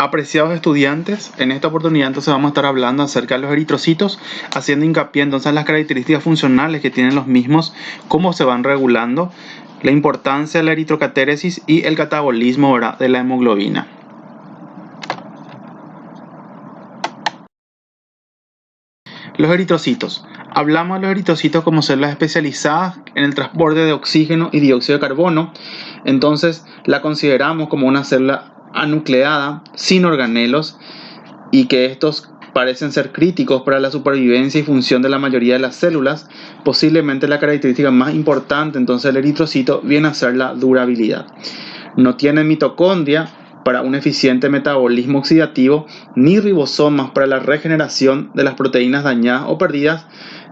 Apreciados estudiantes, en esta oportunidad entonces vamos a estar hablando acerca de los eritrocitos, haciendo hincapié entonces en las características funcionales que tienen los mismos, cómo se van regulando, la importancia de la eritrocatéresis y el catabolismo, ¿verdad?, de la hemoglobina. Los eritrocitos. Hablamos de los eritrocitos como células especializadas en el transporte de oxígeno y dióxido de carbono. Entonces la consideramos como una célula anucleada, sin organelos, y que estos parecen ser críticos para la supervivencia y función de la mayoría de las células. Posiblemente la característica más importante entonces del eritrocito viene a ser la durabilidad. No tiene mitocondria para un eficiente metabolismo oxidativo, ni ribosomas para la regeneración de las proteínas dañadas o perdidas.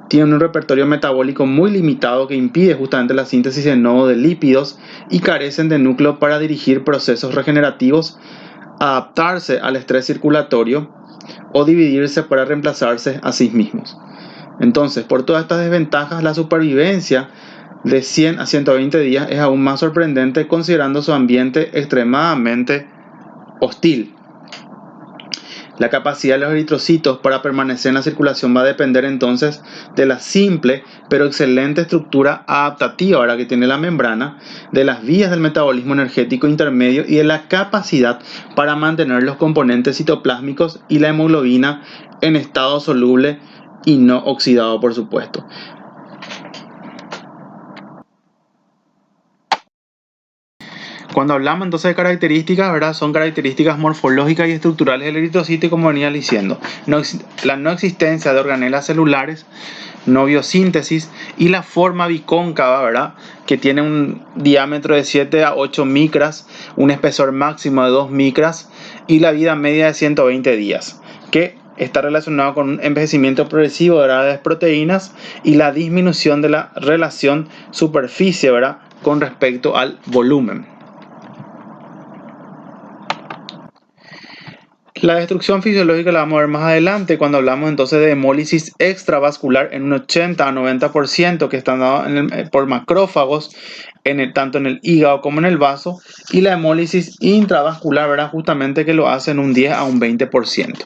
Tienen un repertorio metabólico muy limitado que impide justamente la síntesis de nuevo de lípidos y carecen de núcleo para dirigir procesos regenerativos, adaptarse al estrés circulatorio o dividirse para reemplazarse a sí mismos. Entonces, por todas estas desventajas, la supervivencia de 100 a 120 días es aún más sorprendente considerando su ambiente extremadamente hostil. La capacidad de los eritrocitos para permanecer en la circulación va a depender entonces de la simple pero excelente estructura adaptativa ahora que tiene la membrana, de las vías del metabolismo energético intermedio y de la capacidad para mantener los componentes citoplásmicos y la hemoglobina en estado soluble y no oxidado, por supuesto. Cuando hablamos entonces de características, ¿verdad?, son características morfológicas y estructurales del eritrocito, y como venía diciendo, la no existencia de organelas celulares, no biosíntesis y la forma bicóncava, ¿verdad?, que tiene un diámetro de 7 a 8 micras, un espesor máximo de 2 micras y la vida media de 120 días, que está relacionado con un envejecimiento progresivo de las proteínas y la disminución de la relación superficie, ¿verdad?, con respecto al volumen. La destrucción fisiológica la vamos a ver más adelante cuando hablamos entonces de hemólisis extravascular en un 80 a 90% que están dados por macrófagos tanto en el hígado como en el vaso, y la hemólisis intravascular, ¿verdad?, justamente que lo hace en un 10 a un 20%.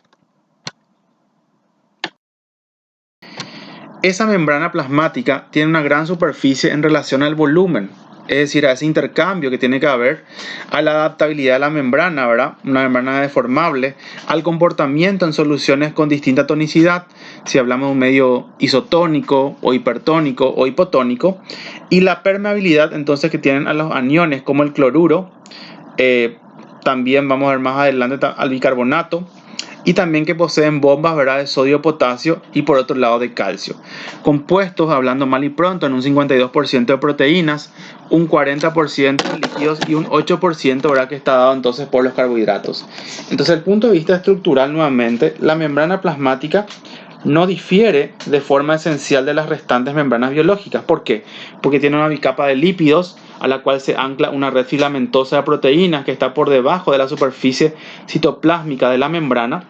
Esa membrana plasmática tiene una gran superficie en relación al volumen, es decir, a ese intercambio que tiene que haber, a la adaptabilidad de la membrana, ¿verdad?, una membrana deformable, al comportamiento en soluciones con distinta tonicidad, si hablamos de un medio isotónico o hipertónico o hipotónico, y la permeabilidad entonces que tienen a los aniones como el cloruro, también vamos a ver más adelante al bicarbonato, y también que poseen bombas, ¿verdad?, de sodio, potasio y por otro lado de calcio. Compuestos, hablando mal y pronto, en un 52% de proteínas, un 40% de líquidos y un 8%, ¿verdad?, que está dado entonces por los carbohidratos. Entonces, desde el punto de vista estructural, nuevamente, la membrana plasmática no difiere de forma esencial de las restantes membranas biológicas. ¿Por qué? Porque tiene una bicapa de lípidos a la cual se ancla una red filamentosa de proteínas que está por debajo de la superficie citoplásmica de la membrana,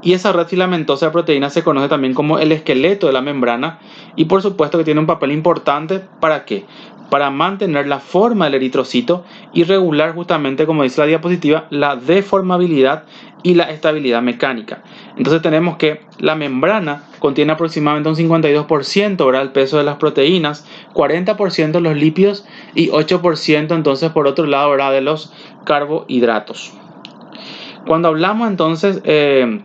y esa red filamentosa de proteínas se conoce también como el esqueleto de la membrana, y por supuesto que tiene un papel importante. ¿Para qué? Para mantener la forma del eritrocito y regular justamente, como dice la diapositiva, la deformabilidad y la estabilidad mecánica. Entonces tenemos que la membrana contiene aproximadamente un 52%, ¿verdad?, el peso de las proteínas, 40% los lípidos y 8% entonces por otro lado, ¿verdad?, de los carbohidratos. Cuando hablamos entonces de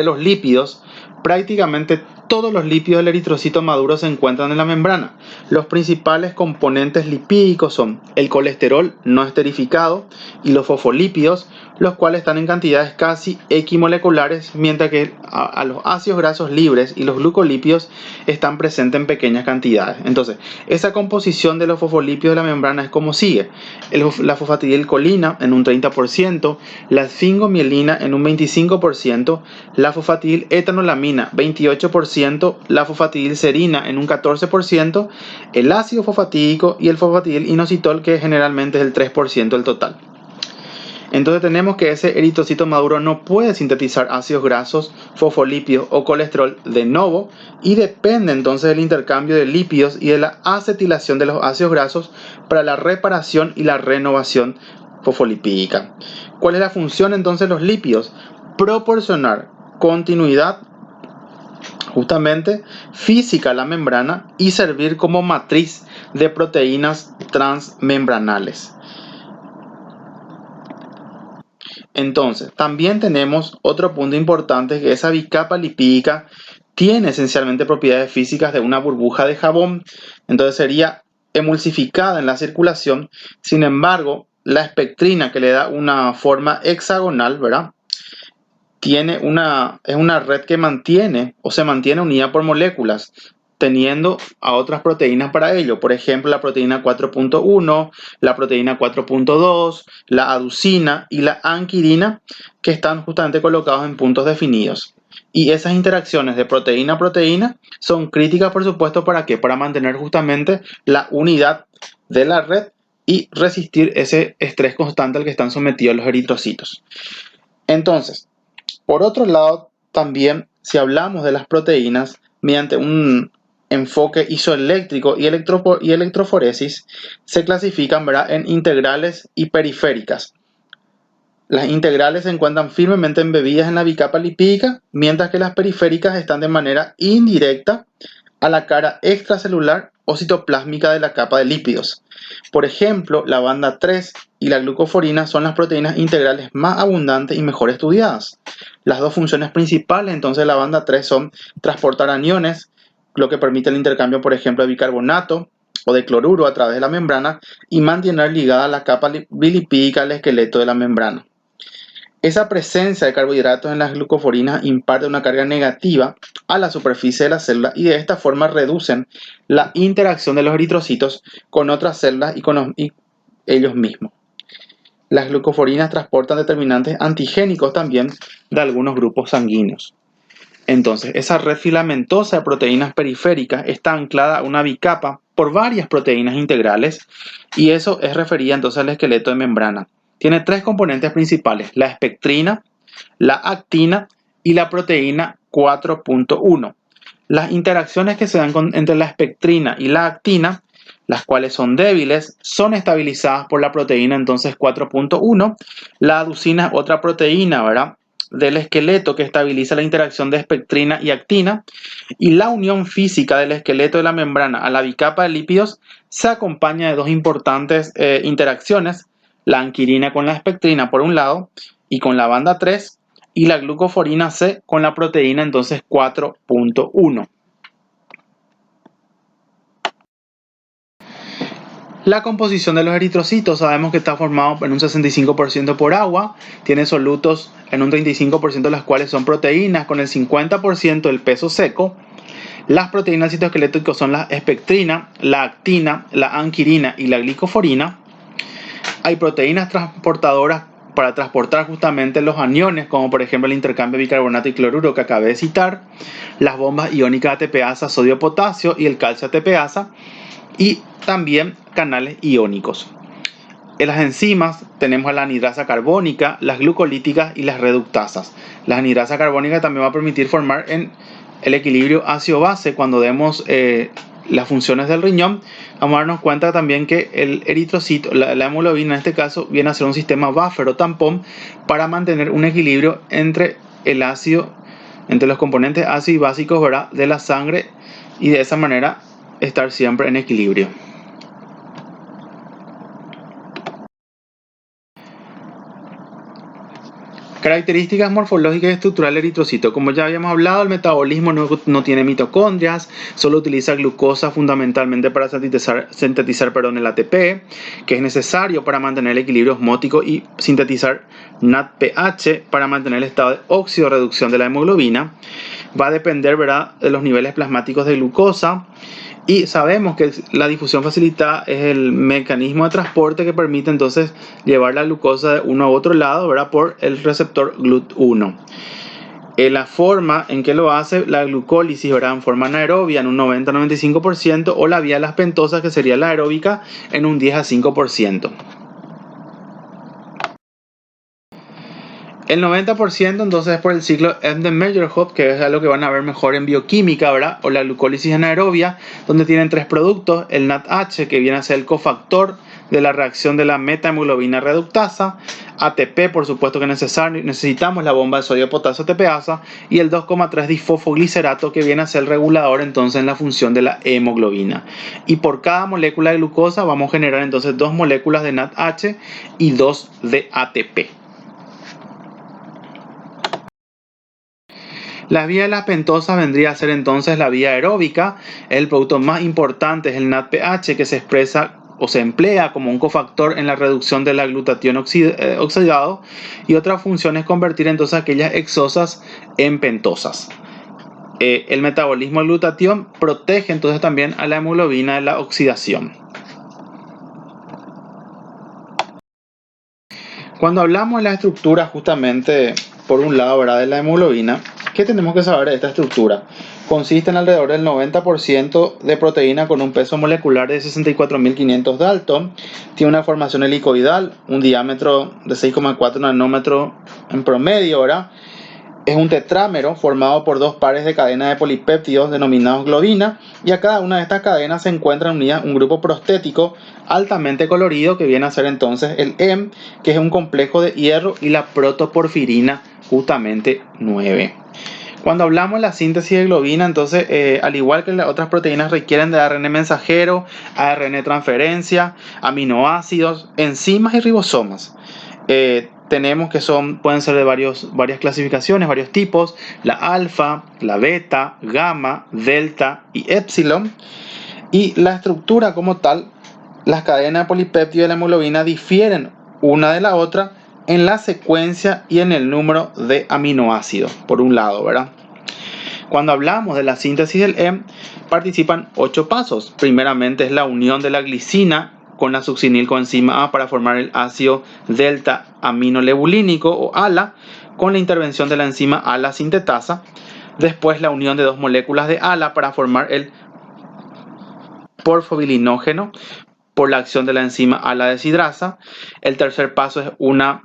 los lípidos, prácticamente todos los lípidos del eritrocito maduro se encuentran en la membrana. Los principales componentes lipídicos son el colesterol no esterificado y los fosfolípidos, los cuales están en cantidades casi equimoleculares, mientras que a los ácidos grasos libres y los glucolípidos están presentes en pequeñas cantidades. Entonces, esa composición de los fosfolípidos de la membrana es como sigue: la fosfatidilcolina en un 30%, la esfingomielina en un 25%, la fosfatidiletonolamina 28%, la fosfatidilserina en un 14%, el ácido fosfatídico y el fosfatidilinositol, que generalmente es el 3% del total. Entonces tenemos que ese eritrocito maduro no puede sintetizar ácidos grasos, fosfolípidos o colesterol de novo, y depende entonces del intercambio de lípidos y de la acetilación de los ácidos grasos para la reparación y la renovación fosfolipídica. ¿Cuál es la función entonces de los lípidos? Proporcionar continuidad justamente física a la membrana y servir como matriz de proteínas transmembranales. Entonces, también tenemos otro punto importante, que esa bicapa lipídica tiene esencialmente propiedades físicas de una burbuja de jabón, entonces sería emulsificada en la circulación. Sin embargo, la espectrina, que le da una forma hexagonal, ¿verdad?, es una red que mantiene o se mantiene unida por moléculas, teniendo a otras proteínas para ello. Por ejemplo, la proteína 4.1, la proteína 4.2, la aducina y la anquirina, que están justamente colocados en puntos definidos. Y esas interacciones de proteína a proteína son críticas, por supuesto, ¿para qué? Para mantener justamente la unidad de la red y resistir ese estrés constante al que están sometidos los eritrocitos. Entonces, por otro lado, también si hablamos de las proteínas mediante un enfoque isoeléctrico y electroforesis, se clasifican, ¿verdad?, en integrales y periféricas. Las integrales se encuentran firmemente embebidas en la bicapa lipídica, mientras que las periféricas están de manera indirecta a la cara extracelular o citoplásmica de la capa de lípidos. Por ejemplo, la banda 3 y la glucoforina son las proteínas integrales más abundantes y mejor estudiadas. Las dos funciones principales entonces de la banda 3 son transportar aniones, lo que permite el intercambio, por ejemplo, de bicarbonato o de cloruro a través de la membrana, y mantener ligada la capa bilipídica al esqueleto de la membrana. Esa presencia de carbohidratos en las glucoforinas imparte una carga negativa a la superficie de la célula y de esta forma reducen la interacción de los eritrocitos con otras células y con ellos mismos. Las glucoforinas transportan determinantes antigénicos también de algunos grupos sanguíneos. Entonces, esa red filamentosa de proteínas periféricas está anclada a una bicapa por varias proteínas integrales, y eso es referida entonces al esqueleto de membrana. Tiene tres componentes principales: la espectrina, la actina y la proteína 4.1. Las interacciones que se dan entre la espectrina y la actina, las cuales son débiles, son estabilizadas por la proteína entonces 4.1. La aducina es otra proteína, ¿verdad?, del esqueleto, que estabiliza la interacción de espectrina y actina, y la unión física del esqueleto de la membrana a la bicapa de lípidos se acompaña de dos importantes interacciones: la anquirina con la espectrina por un lado y con la banda 3, y la glucoforina C con la proteína entonces 4.1. La composición de los eritrocitos, sabemos que está formado en un 65% por agua, tiene solutos en un 35% de las cuales son proteínas, con el 50% del peso seco. Las proteínas citoesqueléticas son la espectrina, la actina, la anquirina y la glicoforina. Hay proteínas transportadoras para transportar justamente los aniones, como por ejemplo el intercambio de bicarbonato y cloruro que acabé de citar, las bombas iónicas ATPasa, sodio-potasio, y el calcio ATPasa, y también canales iónicos. En las enzimas tenemos la anhidrasa carbónica, las glucolíticas y las reductasas. La anhidrasa carbónica también va a permitir formar en el equilibrio ácido-base. Cuando demos las funciones del riñón, vamos a darnos cuenta también que el eritrocito, la hemoglobina en este caso, viene a ser un sistema buffer o tampón para mantener un equilibrio entre el ácido, entre los componentes ácidos y básicos, ¿verdad?, de la sangre, y de esa manera estar siempre en equilibrio. Características morfológicas y estructurales del eritrocito. Como ya habíamos hablado, el metabolismo no tiene mitocondrias, solo utiliza glucosa fundamentalmente para sintetizar el ATP, que es necesario para mantener el equilibrio osmótico, y sintetizar NADPH para mantener el estado de oxidorreducción de la hemoglobina. Va a depender, ¿verdad?, de los niveles plasmáticos de glucosa. Y sabemos que la difusión facilitada es el mecanismo de transporte que permite entonces llevar la glucosa de uno a otro lado, ¿verdad?, por el receptor GLUT1. La forma en que lo hace la glucólisis, ¿verdad?, en forma anaerobia en un 90-95%, o la vía de las pentosas, que sería la aeróbica, en un 10-5%. El 90% entonces es por el ciclo Embden-Meyerhof, que es algo que van a ver mejor en bioquímica, ¿verdad?, o la glucólisis anaerobia, donde tienen tres productos: el NADH, que viene a ser el cofactor de la reacción de la metahemoglobina reductasa, ATP, por supuesto que necesitamos la bomba de sodio potasio ATPasa, y el 2,3 disfosfoglicerato, que viene a ser el regulador entonces en la función de la hemoglobina. Y por cada molécula de glucosa vamos a generar entonces 2 moléculas de NADH y 2 de ATP. La vía de las pentosas vendría a ser entonces la vía aeróbica. El producto más importante es el NADPH, que se expresa o se emplea como un cofactor en la reducción del glutatión oxidado, y otra función es convertir entonces aquellas hexosas en pentosas. El metabolismo del glutatión protege entonces también a la hemoglobina de la oxidación. Cuando hablamos de la estructura justamente, por un lado, ¿verdad?, de la hemoglobina, ¿qué tenemos que saber de esta estructura? Consiste en alrededor del 90% de proteína con un peso molecular de 64.500 Dalton. Tiene una formación helicoidal, un diámetro de 6,4 nanómetros en promedio, ¿verdad? Es un tetrámero formado por 2 pares de cadenas de polipéptidos denominados globina, y a cada una de estas cadenas se encuentra unida un grupo prostético altamente colorido que viene a ser entonces el heme, que es un complejo de hierro, y la protoporfirina justamente 9. Cuando hablamos de la síntesis de globina, entonces, al igual que las otras proteínas, requieren de ARN mensajero, ARN transferencia, aminoácidos, enzimas y ribosomas. Tenemos que pueden ser de varias clasificaciones, varios tipos: la alfa, la beta, gamma, delta y epsilon. Y la estructura como tal, las cadenas de polipéptido de la hemoglobina difieren una de la otra en la secuencia y en el número de aminoácidos, por un lado, ¿verdad? Cuando hablamos de la síntesis del heme, participan 8 pasos. Primeramente es la unión de la glicina con la succinilcoenzima A para formar el ácido delta aminolebulínico o ALA, con la intervención de la enzima ALA sintetasa. Después la unión de 2 moléculas de ALA para formar el porfobilinógeno por la acción de la enzima ALA deshidrasa. El tercer paso es una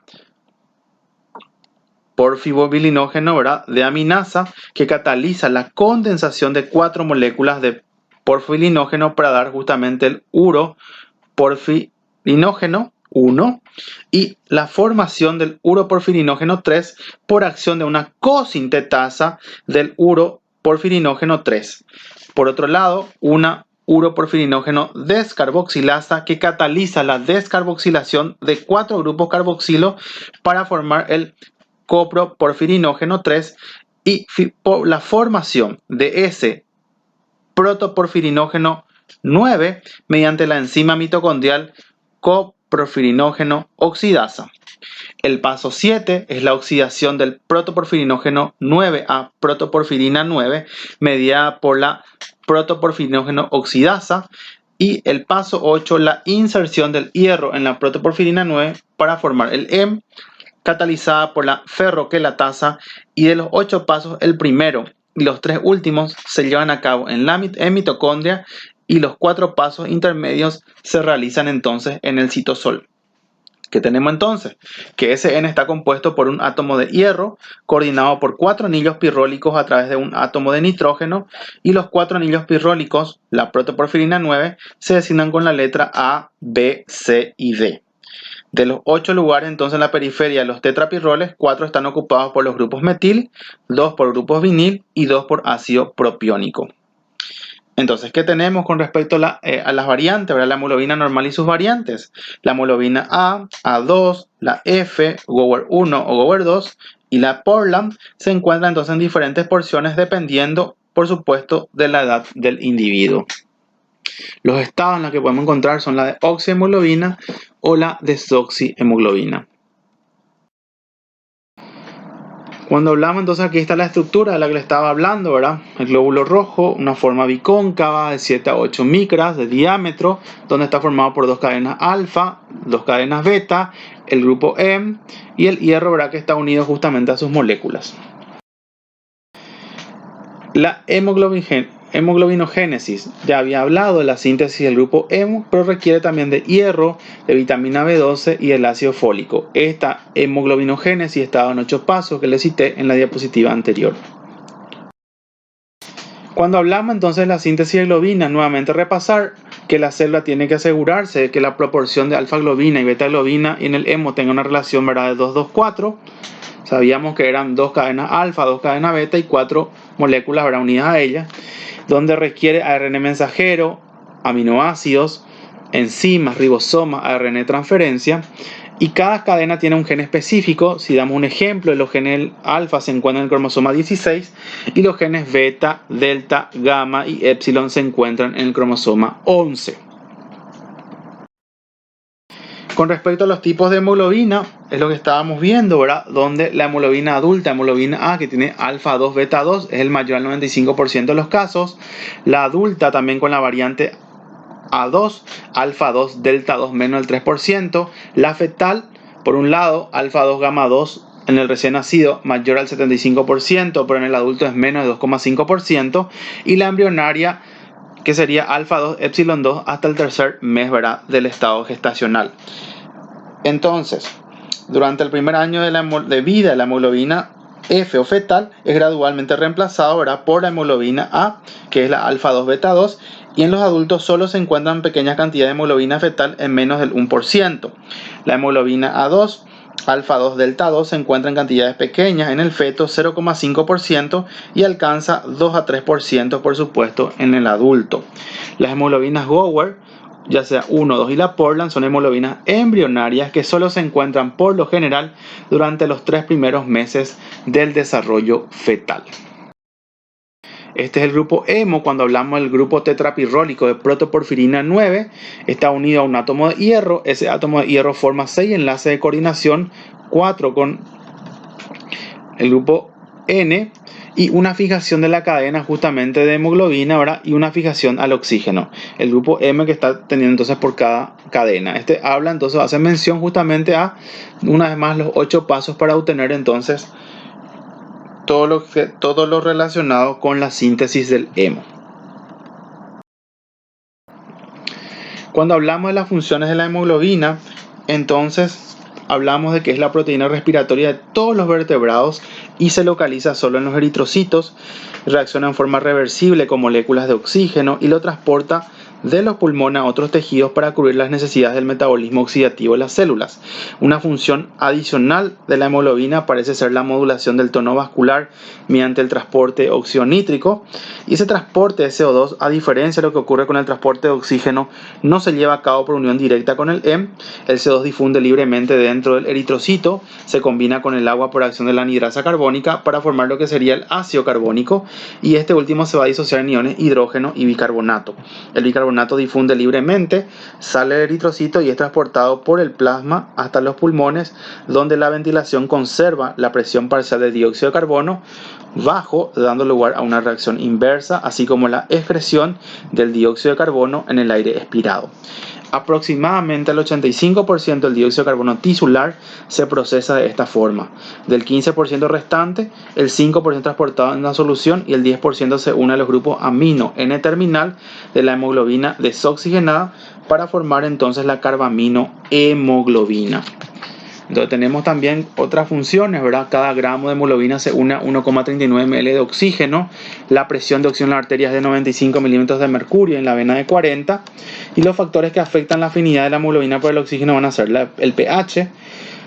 porfibobilinógeno, ¿verdad?, de aminasa, que cataliza la condensación de 4 moléculas de porfobilinógeno para dar justamente el uroporfirinógeno 1, y la formación del uroporfirinógeno 3 por acción de una cosintetasa del uroporfirinógeno 3. Por otro lado, una uroporfirinógeno descarboxilasa que cataliza la descarboxilación de 4 grupos carboxilo para formar el coproporfirinógeno 3, y la formación de ese protoporfirinógeno 9 mediante la enzima mitocondrial coproporfirinógeno oxidasa. El paso 7 es la oxidación del protoporfirinógeno 9 a protoporfirina 9 mediada por la protoporfirinógeno oxidasa. Y el paso 8, la inserción del hierro en la protoporfirina 9 para formar el heme, catalizada por la ferroquelatasa. Y de los 8 pasos, el primero y los 3 últimos se llevan a cabo en mitocondria, y los 4 pasos intermedios se realizan entonces en el citosol. ¿Qué tenemos entonces? Que ese N está compuesto por un átomo de hierro coordinado por 4 anillos pirrólicos a través de un átomo de nitrógeno, y los 4 anillos pirrólicos, la protoporfirina 9, se designan con la letra A, B, C y D. De los 8 lugares entonces en la periferia de los tetrapirroles, 4 están ocupados por los grupos metil, 2 por grupos vinil y 2 por ácido propiónico. Entonces, ¿qué tenemos con respecto a las variantes, ¿verdad? La hemoglobina normal y sus variantes. La hemoglobina A, A2, la F, Gower 1 o Gower 2 y la Portland se encuentran entonces en diferentes porciones dependiendo, por supuesto, de la edad del individuo. Los estados en los que podemos encontrar son la de oxihemoglobina o la desoxihemoglobina. Cuando hablamos, entonces, aquí está la estructura de la que le estaba hablando, ¿verdad? El glóbulo rojo, una forma bicóncava de 7 a 8 micras de diámetro, donde está formado por 2 cadenas alfa, 2 cadenas beta, el grupo heme y el hierro, ¿verdad?, que está unido justamente a sus moléculas. La hemoglobinogénesis. Ya había hablado de la síntesis del grupo hemo, pero requiere también de hierro, de vitamina B12 y el ácido fólico. Esta hemoglobinogénesis estaba en 8 pasos que les cité en la diapositiva anterior. Cuando hablamos entonces de la síntesis de globina, nuevamente repasar, que la célula tiene que asegurarse de que la proporción de alfa globina y beta globina en el hemo tenga una relación, ¿verdad?, de 2-2-4. Sabíamos que eran 2 cadenas alfa, 2 cadenas beta y 4 moléculas, ¿verdad?, unidas a ellas, donde requiere ARN mensajero, aminoácidos, enzimas, ribosomas, ARN transferencia, y cada cadena tiene un gen específico. Si damos un ejemplo, los genes alfa se encuentran en el cromosoma 16 y los genes beta, delta, gamma y epsilon se encuentran en el cromosoma 11. Con respecto a los tipos de hemoglobina, es lo que estábamos viendo, ¿verdad? Donde la hemoglobina adulta, hemoglobina A, que tiene alfa 2, beta 2, es el mayor al 95% de los casos. La adulta también con la variante A2, alfa 2, delta 2 menos del 3%. La fetal, por un lado, alfa 2, gamma 2 en el recién nacido mayor al 75%, pero en el adulto es menos de 2,5%. Y la embrionaria, que sería alfa 2, epsilon 2 hasta el tercer mes, ¿verdad?, del estado gestacional. Entonces, durante el primer año de vida, la hemoglobina F o fetal es gradualmente reemplazado, ¿verdad?, por la hemoglobina A, que es la alfa 2 beta 2, y en los adultos solo se encuentran pequeñas cantidades de hemoglobina fetal en menos del 1%. La hemoglobina A2, alfa 2 delta 2, se encuentra en cantidades pequeñas en el feto, 0,5%, y alcanza 2 a 3%, por supuesto, en el adulto. Las hemoglobinas Gower, ya sea 1, 2 y la Portland, son hemoglobinas embrionarias que solo se encuentran por lo general durante los 3 primeros meses del desarrollo fetal. Este es el grupo hemo. Cuando hablamos del grupo tetrapirrólico de protoporfirina 9, está unido a un átomo de hierro. Ese átomo de hierro forma 6 enlaces de coordinación, 4 con el grupo N, y una fijación de la cadena justamente de hemoglobina, ¿verdad?, y una fijación al oxígeno. El grupo M que está teniendo entonces por cada cadena. Habla entonces, hace mención justamente a, una vez más, los 8 pasos para obtener entonces todo lo relacionado con la síntesis del hemo. Cuando hablamos de las funciones de la hemoglobina, entonces hablamos de que es la proteína respiratoria de todos los vertebrados y se localiza solo en los eritrocitos. Reacciona en forma reversible con moléculas de oxígeno y lo transporta de los pulmones a otros tejidos para cubrir las necesidades del metabolismo oxidativo de las células. Una función adicional de la hemoglobina parece ser la modulación del tono vascular mediante el transporte óxido-nítrico, y ese transporte de CO2, a diferencia de lo que ocurre con el transporte de oxígeno, no se lleva a cabo por unión directa con el hemo. El CO2 difunde libremente dentro del eritrocito, se combina con el agua por acción de la anhidrasa carbónica para formar lo que sería el ácido carbónico, y este último se va a disociar en iones hidrógeno y bicarbonato. El bicarbonato difunde libremente, sale del eritrocito y es transportado por el plasma hasta los pulmones, donde la ventilación conserva la presión parcial de dióxido de carbono bajo, dando lugar a una reacción inversa, así como la excreción del dióxido de carbono en el aire expirado. Aproximadamente el 85% del dióxido de carbono tisular se procesa de esta forma. Del 15% restante, el 5% transportado en la solución y el 10% se une a los grupos amino N-terminal de la hemoglobina desoxigenada para formar entonces la carbamino-hemoglobina. Entonces tenemos también otras funciones, ¿verdad? Cada gramo de hemoglobina se une a 1,39 ml de oxígeno. La presión de oxígeno en la arteria es de 95 milímetros de mercurio, en la vena de 40. Y los factores que afectan la afinidad de la hemoglobina por el oxígeno van a ser el pH,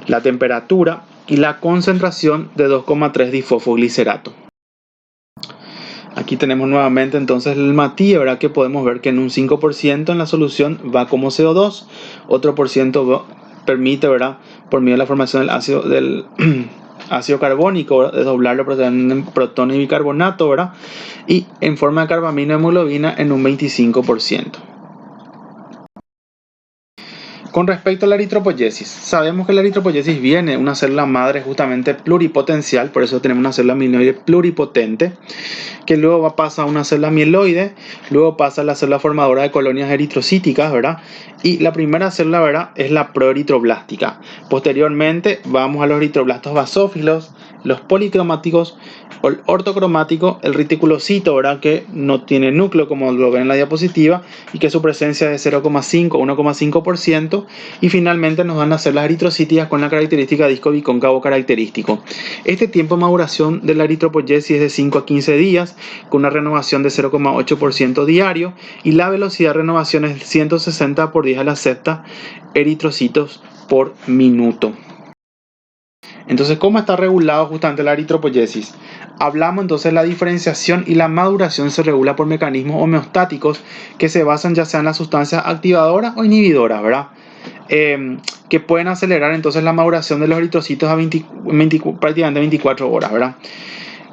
la temperatura y la concentración de 2,3 difosfoglicerato. Aquí tenemos nuevamente entonces el MATI, ¿verdad?, que podemos ver que en un 5% en la solución va como CO2, otro por ciento permite, ¿verdad?, por medio de la formación del ácido carbónico, ¿verdad?, desdoblarlo en protones y bicarbonato, ¿verdad?, y en forma de carbamino-hemoglobina en un 25%. Con respecto a la eritropoyesis, sabemos que la eritropoyesis viene de una célula madre justamente pluripotencial, por eso tenemos una célula amiloide pluripotente, que luego pasa a una célula mieloide, luego pasa a la célula formadora de colonias eritrocíticas, ¿verdad? Y la primera célula, ¿verdad?, es la proeritroblástica. Posteriormente vamos a los eritroblastos basófilos, los policromáticos, el ortocromático, el reticulocito, ¿verdad?, que no tiene núcleo como lo ven en la diapositiva y que su presencia es de 0,5 a 1,5%, minuto, y finalmente nos van a hacer las eritrocíticas con la característica disco bicóncavo característico. Este tiempo de maduración de la eritropoyesis es de 5 a 15 días, con una renovación de 0,8% diario, y la velocidad de renovación es 160 por 10 a la sexta eritrocitos por minuto. Entonces, ¿cómo está regulado justamente la eritropoyesis? Hablamos entonces de la diferenciación, y la maduración se regula por mecanismos homeostáticos que se basan ya sea en las sustancias activadoras o inhibidoras, ¿verdad? Que pueden acelerar entonces la maduración de los eritrocitos a prácticamente 24 horas, ¿verdad?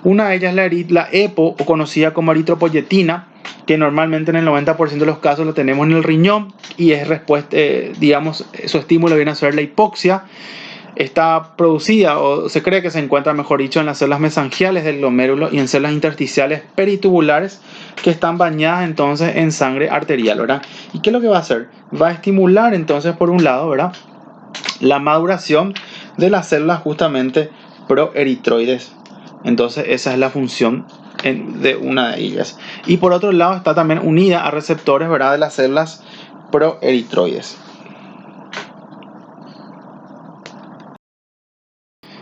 Una de ellas es la EPO, o conocida como eritropoyetina, que normalmente en el 90% de los casos lo tenemos en el riñón, y es respuesta, digamos, su estímulo viene a ser la hipoxia. Está producida, o se cree que se encuentra, mejor dicho, en las células mesangiales del glomérulo y en células intersticiales peritubulares, que están bañadas entonces en sangre arterial, ¿verdad? ¿Y qué es lo que va a hacer? Va a estimular entonces, por un lado, ¿verdad?, la maduración de las células justamente proeritroides. Entonces esa es la función de una de ellas. Y por otro lado está también unida a receptores, ¿verdad?, de las células proeritroides.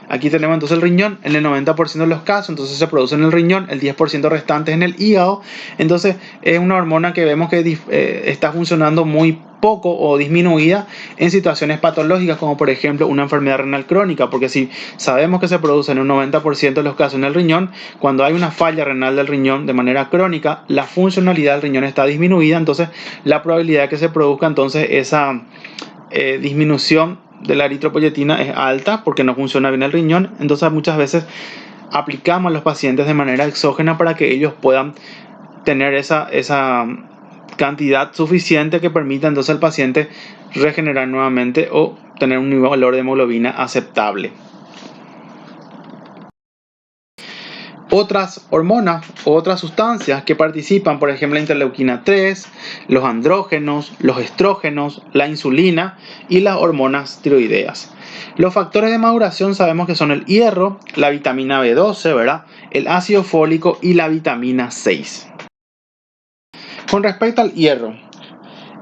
Aquí tenemos entonces el riñón en el 90% de los casos, entonces se produce en el riñón, el 10% restante es en el hígado. Entonces es una hormona que vemos que está funcionando muy poco o disminuida en situaciones patológicas, como por ejemplo una enfermedad renal crónica, porque si sabemos que se produce en un 90% de los casos en el riñón, cuando hay una falla renal del riñón de manera crónica, la funcionalidad del riñón está disminuida, entonces la probabilidad de que se produzca entonces esa disminución de la eritropoyetina es alta, porque no funciona bien el riñón. Entonces muchas veces aplicamos a los pacientes de manera exógena para que ellos puedan tener esa cantidad suficiente que permita entonces al paciente regenerar nuevamente o tener un nivel de valor de hemoglobina aceptable. Otras hormonas o otras sustancias que participan, por ejemplo la interleuquina 3, los andrógenos, los estrógenos, la insulina y las hormonas tiroideas. Los factores de maduración sabemos que son el hierro, la vitamina B12, ¿verdad?, el ácido fólico y la vitamina 6. Con respecto al hierro,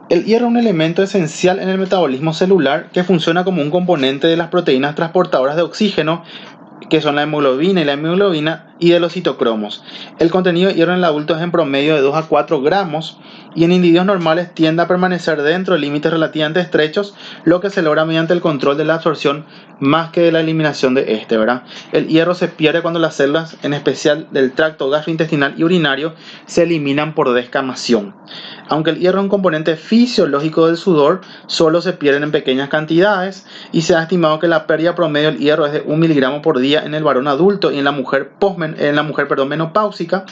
el hierro es un elemento esencial en el metabolismo celular que funciona como un componente de las proteínas transportadoras de oxígeno, que son la hemoglobina y la hemoglobina, y de los citocromos. El contenido de hierro en el adulto es en promedio de 2 a 4 gramos, y en individuos normales tiende a permanecer dentro de límites relativamente estrechos, lo que se logra mediante el control de la absorción más que de la eliminación de este, ¿verdad? El hierro se pierde cuando las células, en especial del tracto gastrointestinal y urinario, se eliminan por descamación. Aunque el hierro es un componente fisiológico del sudor, solo se pierden en pequeñas cantidades, y se ha estimado que la pérdida promedio del hierro es de 1 miligramo por día en el varón adulto y en la mujer menopáusica.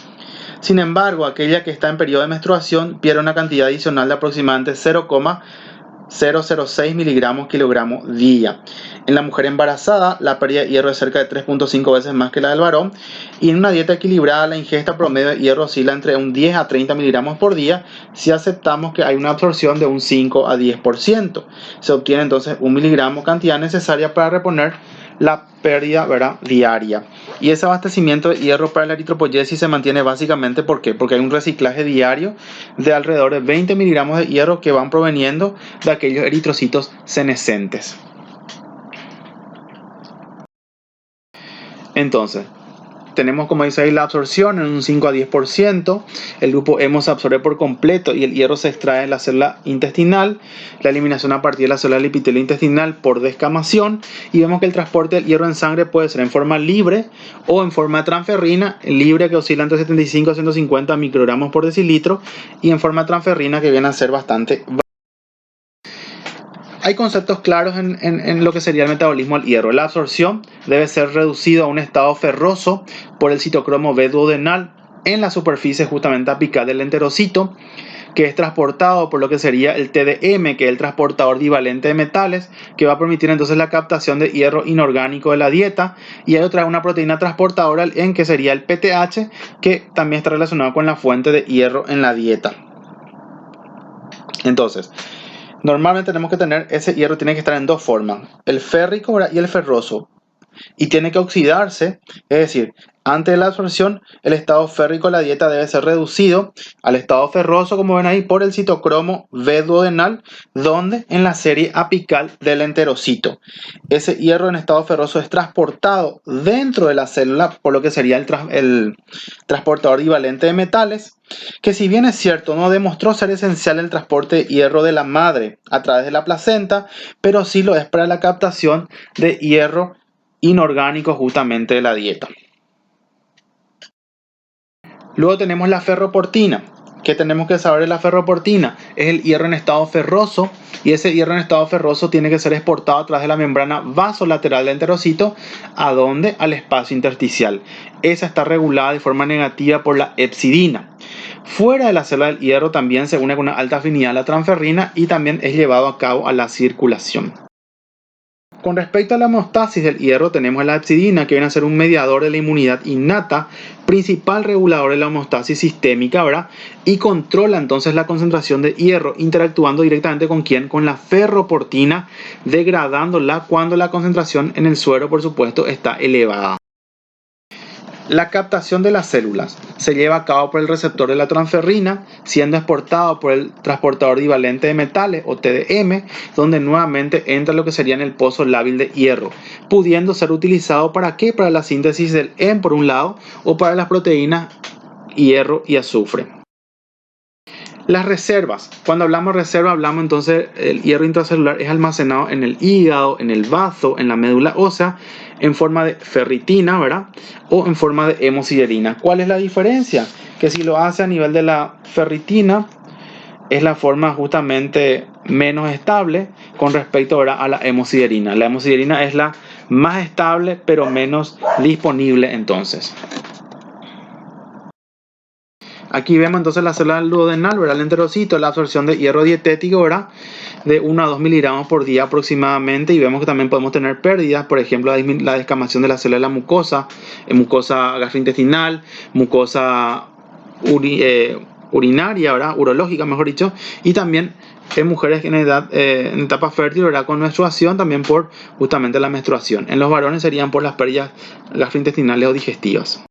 Sin embargo, aquella que está en periodo de menstruación pierde una cantidad adicional de aproximadamente 0,006 miligramos kilogramo día. En la mujer embarazada, la pérdida de hierro es cerca de 3.5 veces más que la del varón, y en una dieta equilibrada la ingesta promedio de hierro oscila entre un 10 a 30 miligramos por día, si aceptamos que hay una absorción de un 5 a 10%. Se obtiene entonces 1 miligramo, cantidad necesaria para reponer la pérdida, ¿verdad?, diaria. Y ese abastecimiento de hierro para la eritropoyesis se mantiene básicamente ¿por qué? Porque hay un reciclaje diario de alrededor de 20 miligramos de hierro que van proveniendo de aquellos eritrocitos senescentes. Entonces, tenemos, como dice ahí, la absorción en un 5 a 10%, el grupo hemo se absorbe por completo y el hierro se extrae de la célula intestinal, la eliminación a partir de la célula del epitelio intestinal por descamación, y vemos que el transporte del hierro en sangre puede ser en forma libre o en forma transferrina, libre que oscila entre 75 a 150 microgramos por decilitro, y en forma transferrina que viene a ser bastante. Hay conceptos claros en lo que sería el metabolismo del hierro. La absorción debe ser reducido a un estado ferroso por el citocromo B duodenal en la superficie justamente apical del enterocito, que es transportado por lo que sería el TDM, que es el transportador divalente de metales, que va a permitir entonces la captación de hierro inorgánico de la dieta. Y hay una proteína transportadora en que sería el PTH, que también está relacionado con la fuente de hierro en la dieta. Entonces, normalmente tenemos que tener ese hierro, tiene que estar en dos formas, el férrico, ¿verdad?, y el ferroso, y tiene que oxidarse, es decir, Antes de la absorción, el estado férrico de la dieta debe ser reducido al estado ferroso, como ven ahí, por el citocromo B duodenal, donde en la serie apical del enterocito. Ese hierro en estado ferroso es transportado dentro de la célula, por lo que sería el transportador divalente de metales, que si bien es cierto, no demostró ser esencial el transporte de hierro de la madre a través de la placenta, pero sí lo es para la captación de hierro inorgánico justamente de la dieta. Luego tenemos la ferroportina. ¿Qué tenemos que saber de la ferroportina? Es el hierro en estado ferroso, y ese hierro en estado ferroso tiene que ser exportado a través de la membrana vasolateral del enterocito. ¿A dónde? Al espacio intersticial. Esa está regulada de forma negativa por la hepcidina. Fuera de la célula del hierro también se une con una alta afinidad a la transferrina y también es llevado a cabo a la circulación. Con respecto a la homeostasis del hierro, tenemos la hepcidina, que viene a ser un mediador de la inmunidad innata, principal regulador de la homeostasis sistémica, ¿verdad? Y controla entonces la concentración de hierro, interactuando directamente con ¿quién? Con la ferroportina, degradándola cuando la concentración en el suero, por supuesto, está elevada. La captación de las células se lleva a cabo por el receptor de la transferrina, siendo exportado por el transportador divalente de metales o TDM, donde nuevamente entra lo que sería en el pozo lábil de hierro, pudiendo ser utilizado ¿para qué? Para la síntesis del hemo por un lado, o para las proteínas hierro y azufre. Las reservas. Cuando hablamos de reserva, hablamos entonces el hierro intracelular es almacenado en el hígado, en el bazo, en la médula ósea, en forma de ferritina, ¿verdad? O en forma de hemosiderina. ¿Cuál es la diferencia? Que si lo hace a nivel de la ferritina, es la forma justamente menos estable con respecto, ¿verdad?, a la hemosiderina. La hemosiderina es la más estable, pero menos disponible entonces. Aquí vemos entonces la célula duodenal, ¿verdad? El enterocito, la absorción de hierro dietético, ¿verdad? De 1 a 2 miligramos por día aproximadamente, y vemos que también podemos tener pérdidas, por ejemplo, la descamación de la célula de la mucosa, mucosa gastrointestinal, mucosa urinaria, ¿verdad? Urológica, mejor dicho, y también en mujeres en etapa fértil, ¿verdad?, con menstruación, también por justamente la menstruación. En los varones serían por las pérdidas gastrointestinales o digestivas.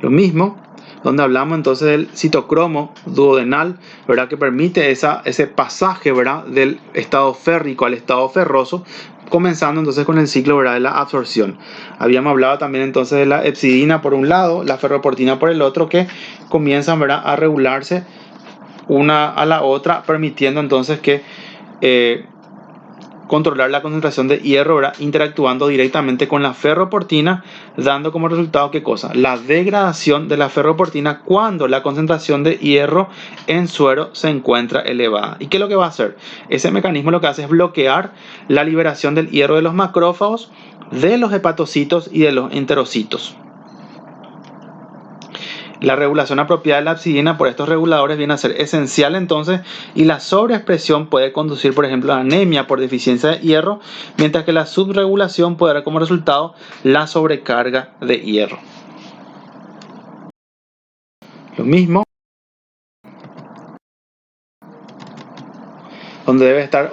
Lo mismo, donde hablamos entonces del citocromo duodenal, ¿verdad?, que permite ese pasaje, ¿verdad?, del estado férrico al estado ferroso, comenzando entonces con el ciclo, ¿verdad?, de la absorción. Habíamos hablado también entonces de la hepcidina por un lado, la ferroportina por el otro, que comienzan, ¿verdad?, a regularse una a la otra, permitiendo entonces que controlar la concentración de hierro, ¿verdad?, interactuando directamente con la ferroportina, dando como resultado ¿qué cosa? La degradación de la ferroportina cuando la concentración de hierro en suero se encuentra elevada. ¿Y qué es lo que va a hacer? Ese mecanismo lo que hace es bloquear la liberación del hierro de los macrófagos, de los hepatocitos y de los enterocitos. La regulación apropiada de la hepcidina por estos reguladores viene a ser esencial entonces, y la sobreexpresión puede conducir, por ejemplo, a anemia por deficiencia de hierro, mientras que la subregulación puede dar como resultado la sobrecarga de hierro. Lo mismo, donde debe estar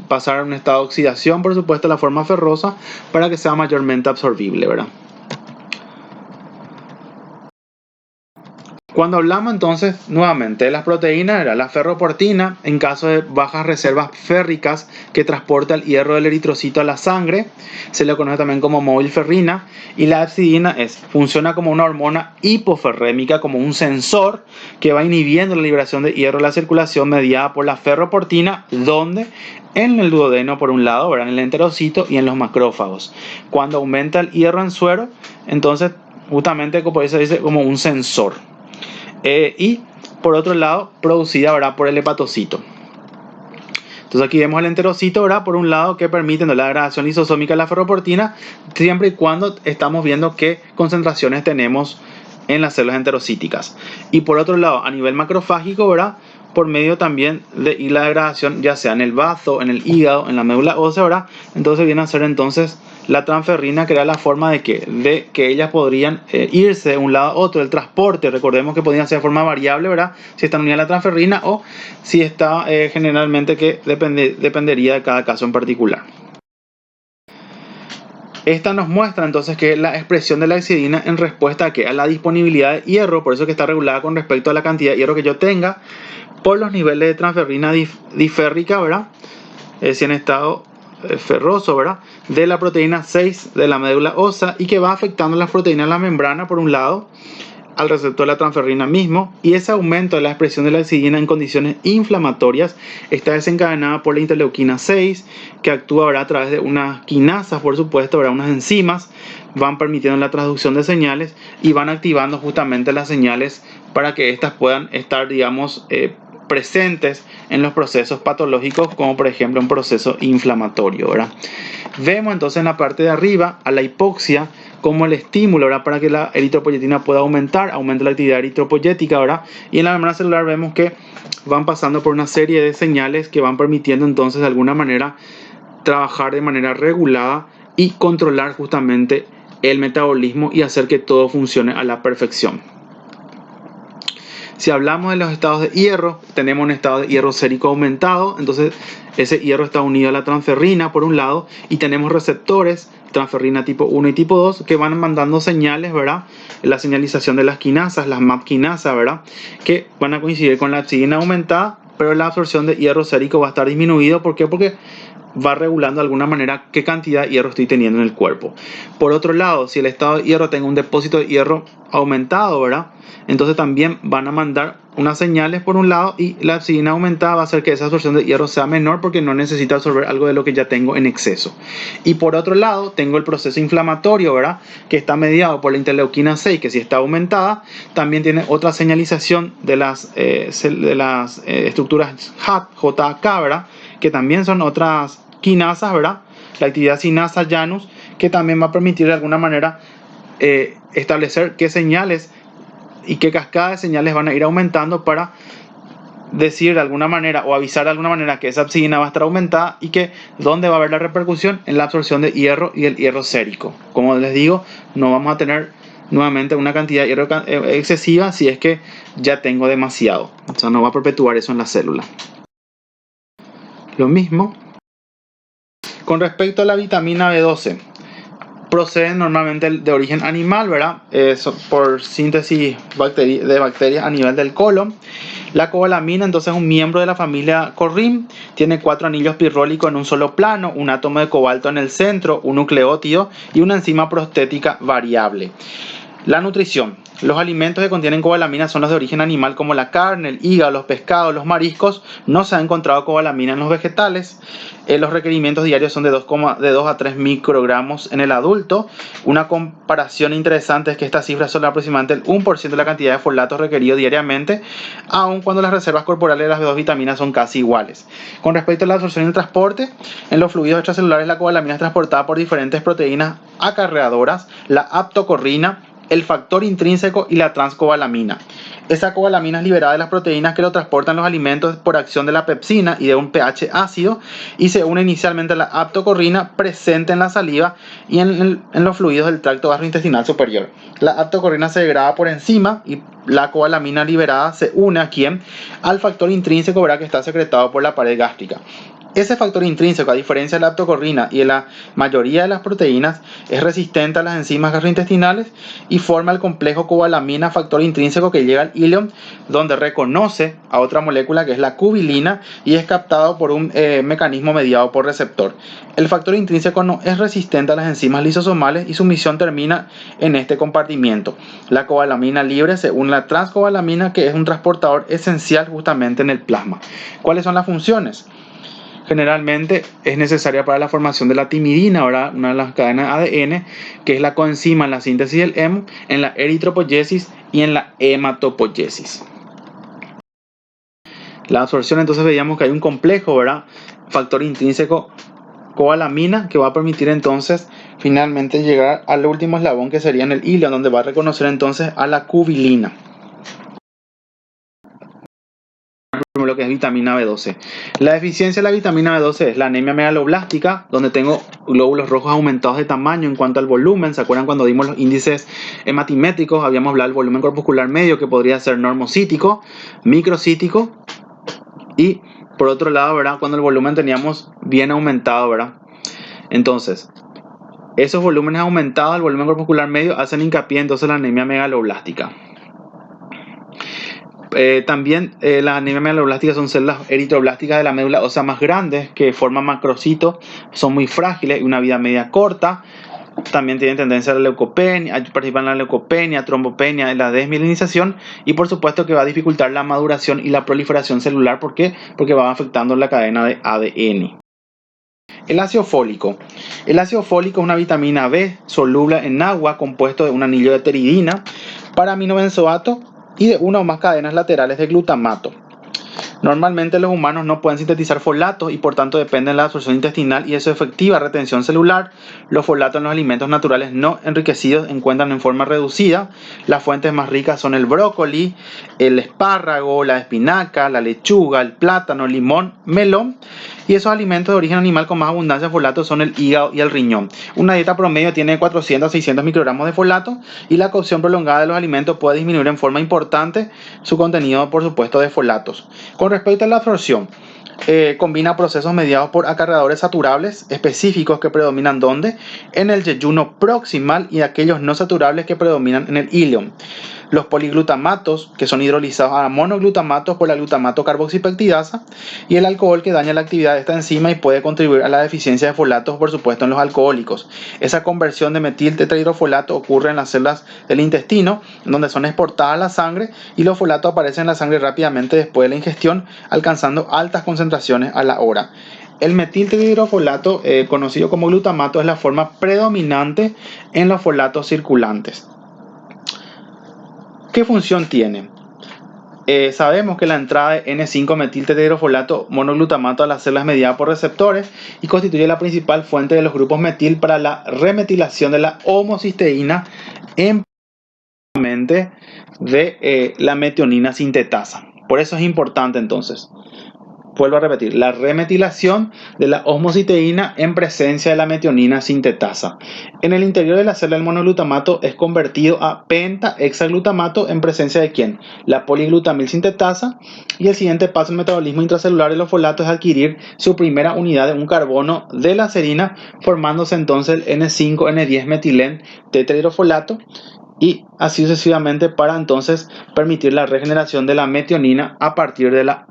pasar a un estado de oxidación, por supuesto, la forma ferrosa, para que sea mayormente absorbible, ¿verdad? Cuando hablamos entonces nuevamente de las proteínas, era la ferroportina en caso de bajas reservas férricas que transporta el hierro del eritrocito a la sangre, se le conoce también como movilferrina, y la hepcidina funciona como una hormona hipoferrémica, como un sensor que va inhibiendo la liberación de hierro en la circulación mediada por la ferroportina, donde en el duodeno por un lado, ¿verdad?, en el enterocito y en los macrófagos. Cuando aumenta el hierro en suero, entonces justamente como se dice, como un sensor. Y por otro lado, producida, ¿verdad?, por el hepatocito. Entonces aquí vemos el enterocito, ¿verdad?, por un lado, que permite la degradación lisosómica de la ferroportina, siempre y cuando estamos viendo qué concentraciones tenemos en las células enterocíticas. Y por otro lado, a nivel macrofágico, ¿verdad?, por medio también de la degradación, ya sea en el bazo, en el hígado, en la médula ósea, ¿verdad? Entonces viene a ser entonces la transferrina, que era la forma de que ellas podrían irse de un lado a otro. El transporte, recordemos que podrían ser de forma variable, ¿verdad?, si están unidas a la transferrina o si está generalmente, que dependería de cada caso en particular. Esta nos muestra entonces que la expresión de la hexidina en respuesta a la disponibilidad de hierro, por eso que está regulada con respecto a la cantidad de hierro que yo tenga, por los niveles de transferrina diférrica, ¿verdad? Es decir, en estado ferroso, ¿verdad? De la proteína 6 de la médula ósea, y que va afectando las proteínas de la membrana por un lado, al receptor de la transferrina mismo, y ese aumento de la expresión de la hexidina en condiciones inflamatorias está desencadenada por la interleuquina 6, que actúa, ¿verdad?, a través de unas quinasas, por supuesto, ¿verdad?, unas enzimas, van permitiendo la traducción de señales y van activando justamente las señales para que éstas puedan estar, digamos, presentes en los procesos patológicos, como por ejemplo un proceso inflamatorio, ¿verdad? Vemos entonces en la parte de arriba a la hipoxia como el estímulo, ¿verdad?, para que la eritropoyetina pueda aumenta la actividad eritropoyética, ¿verdad? Y en la membrana celular vemos que van pasando por una serie de señales que van permitiendo entonces de alguna manera trabajar de manera regulada y controlar justamente el metabolismo y hacer que todo funcione a la perfección. Si hablamos de los estados de hierro, tenemos un estado de hierro sérico aumentado, entonces ese hierro está unido a la transferrina por un lado, y tenemos receptores, transferrina tipo 1 y tipo 2, que van mandando señales, ¿verdad? La señalización de las quinasas, las MAP quinasas, ¿verdad?, que van a coincidir con la hexidina aumentada, pero la absorción de hierro sérico va a estar disminuido. ¿Por qué? Porque va regulando de alguna manera qué cantidad de hierro estoy teniendo en el cuerpo. Por otro lado, si el estado de hierro tengo un depósito de hierro aumentado, ¿verdad?, entonces también van a mandar unas señales por un lado, y la hexidina aumentada va a hacer que esa absorción de hierro sea menor porque no necesita absorber algo de lo que ya tengo en exceso. Y por otro lado, tengo el proceso inflamatorio, ¿verdad?, que está mediado por la interleuquina 6, que si está aumentada, también tiene otra señalización de las estructuras JAK, ¿verdad?, que también son otras quinasas, ¿verdad?, la actividad sinasa Janus, que también va a permitir de alguna manera establecer qué señales y qué cascada de señales van a ir aumentando para decir de alguna manera o avisar de alguna manera que esa hexidina va a estar aumentada, y que dónde va a haber la repercusión en la absorción de hierro y el hierro sérico. Como les digo, no vamos a tener nuevamente una cantidad de hierro excesiva si es que ya tengo demasiado, o sea, no va a perpetuar eso en la célula. Lo mismo con respecto a la vitamina B12. Proceden normalmente de origen animal, ¿verdad? Por síntesis de bacterias a nivel del colon. La cobalamina entonces es un miembro de la familia Corrin, tiene 4 anillos pirrólicos en un solo plano, un átomo de cobalto en el centro, un nucleótido y una enzima prostética variable. La nutrición. Los alimentos que contienen cobalamina son los de origen animal, como la carne, el hígado, los pescados, los mariscos. No se ha encontrado cobalamina en los vegetales. Los requerimientos diarios son de 2 a 3 microgramos en el adulto. Una comparación interesante es que estas cifras son aproximadamente el 1% de la cantidad de folatos requerido diariamente, aun cuando las reservas corporales de las B2 vitaminas son casi iguales. Con respecto a la absorción y el transporte, en los fluidos extracelulares la cobalamina es transportada por diferentes proteínas acarreadoras, la aptocorrina, el factor intrínseco y la transcobalamina. Esa cobalamina es liberada de las proteínas que lo transportan los alimentos por acción de la pepsina y de un pH ácido, y se une inicialmente a la aptocorrina presente en la saliva y en los fluidos del tracto gastrointestinal superior. La aptocorrina se degrada por enzima y la cobalamina liberada se une aquí al factor intrínseco, ¿verdad?, que está secretado por la pared gástrica. Ese factor intrínseco, a diferencia de la aptocorrina y de la mayoría de las proteínas, es resistente a las enzimas gastrointestinales y forma el complejo cobalamina factor intrínseco que llega al ileum, donde reconoce a otra molécula que es la cubilina y es captado por un mecanismo mediado por receptor. El factor intrínseco no es resistente a las enzimas lisosomales y su misión termina en este compartimiento. La cobalamina libre se une a la transcobalamina, que es un transportador esencial justamente en el plasma. ¿Cuáles son las funciones? Generalmente es necesaria para la formación de la timidina, ¿verdad?, una de las cadenas ADN, que es la coenzima en la síntesis del hemo, en la eritropoyesis y en la hematopoyesis. La absorción, entonces veíamos que hay un complejo, ¿verdad?, factor intrínseco cobalamina, que va a permitir entonces finalmente llegar al último eslabón, que sería en el ileum, donde va a reconocer entonces a la cubilina. Lo que es vitamina B12. La deficiencia de la vitamina B12 es la anemia megaloblástica, donde tengo glóbulos rojos aumentados de tamaño en cuanto al volumen. ¿Se acuerdan cuando dimos los índices hematimétricos? Habíamos hablado del volumen corpuscular medio, que podría ser normocítico, microcítico, y por otro lado, ¿verdad?, cuando el volumen teníamos bien aumentado, ¿verdad? Entonces, Esos volúmenes aumentados del volumen corpuscular medio hacen hincapié entonces en la anemia megaloblástica. También las anemias megaloblásticas son células eritroblásticas de la médula ósea más grandes que forman macrocitos, son muy frágiles y una vida media corta. También tienen tendencia a la leucopenia, participan en la leucopenia, trombopenia, en la desmielinización, y por supuesto que va a dificultar la maduración y la proliferación celular. ¿Por qué? Porque va afectando la cadena de ADN. El ácido fólico. El ácido fólico es una vitamina B soluble en agua compuesto de un anillo de pteridina, paraaminobenzoato y de una o más cadenas laterales de glutamato. Normalmente los humanos no pueden sintetizar folatos y por tanto dependen de la absorción intestinal y de su efectiva retención celular. Los folatos en los alimentos naturales no enriquecidos encuentran en forma reducida. Las fuentes más ricas son el brócoli, el espárrago, la espinaca, la lechuga, el plátano, el limón, melón. Y esos alimentos de origen animal con más abundancia de folatos son el hígado y el riñón. Una dieta promedio tiene 400 a 600 microgramos de folato y la cocción prolongada de los alimentos puede disminuir en forma importante su contenido, por supuesto, de folatos. Con respecto a la absorción, combina procesos mediados por acarreadores saturables específicos que predominan ¿dónde? En el yeyuno proximal y aquellos no saturables que predominan en el íleon. Los poliglutamatos, que son hidrolizados a monoglutamatos por la glutamato carboxipeptidasa, y el alcohol, que daña la actividad de esta enzima y puede contribuir a la deficiencia de folatos, por supuesto, en los alcohólicos. Esa conversión de metiltetrahidrofolato ocurre en las células del intestino, donde son exportadas a la sangre, y los folatos aparecen en la sangre rápidamente después de la ingestión, alcanzando altas concentraciones a la hora. El metiltetrahidrofolato, conocido como glutamato, es la forma predominante en los folatos circulantes. ¿Qué función tiene? Sabemos que la entrada de N5-metiltetrahidrofolato monoglutamato a las células es mediada por receptores y constituye la principal fuente de los grupos metil para la remetilación de la homocisteína en de la metionina sintetasa. Por eso es importante entonces. Vuelvo a repetir, la remetilación de la homocisteína en presencia de la metionina sintetasa. En el interior de la célula, el monoglutamato es convertido a penta-hexaglutamato en presencia de ¿quién? La poliglutamil sintetasa. Y el siguiente paso en el metabolismo intracelular de los folatos es adquirir su primera unidad de un carbono de la serina, formándose entonces el N5-N10 metilén tetrahidrofolato. Y así sucesivamente para entonces permitir la regeneración de la metionina a partir de la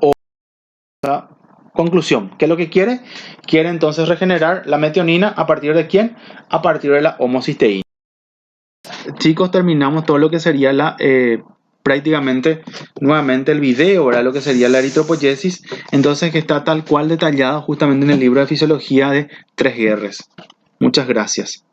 conclusión. ¿Qué es lo que quiere? Quiere entonces regenerar la metionina a partir de ¿quién? A partir de la homocisteína. Chicos, terminamos todo lo que sería prácticamente nuevamente el video, ¿verdad? Lo que sería la eritropoyesis. Entonces, que está tal cual detallado justamente en el libro de fisiología de 3Rs. Muchas gracias.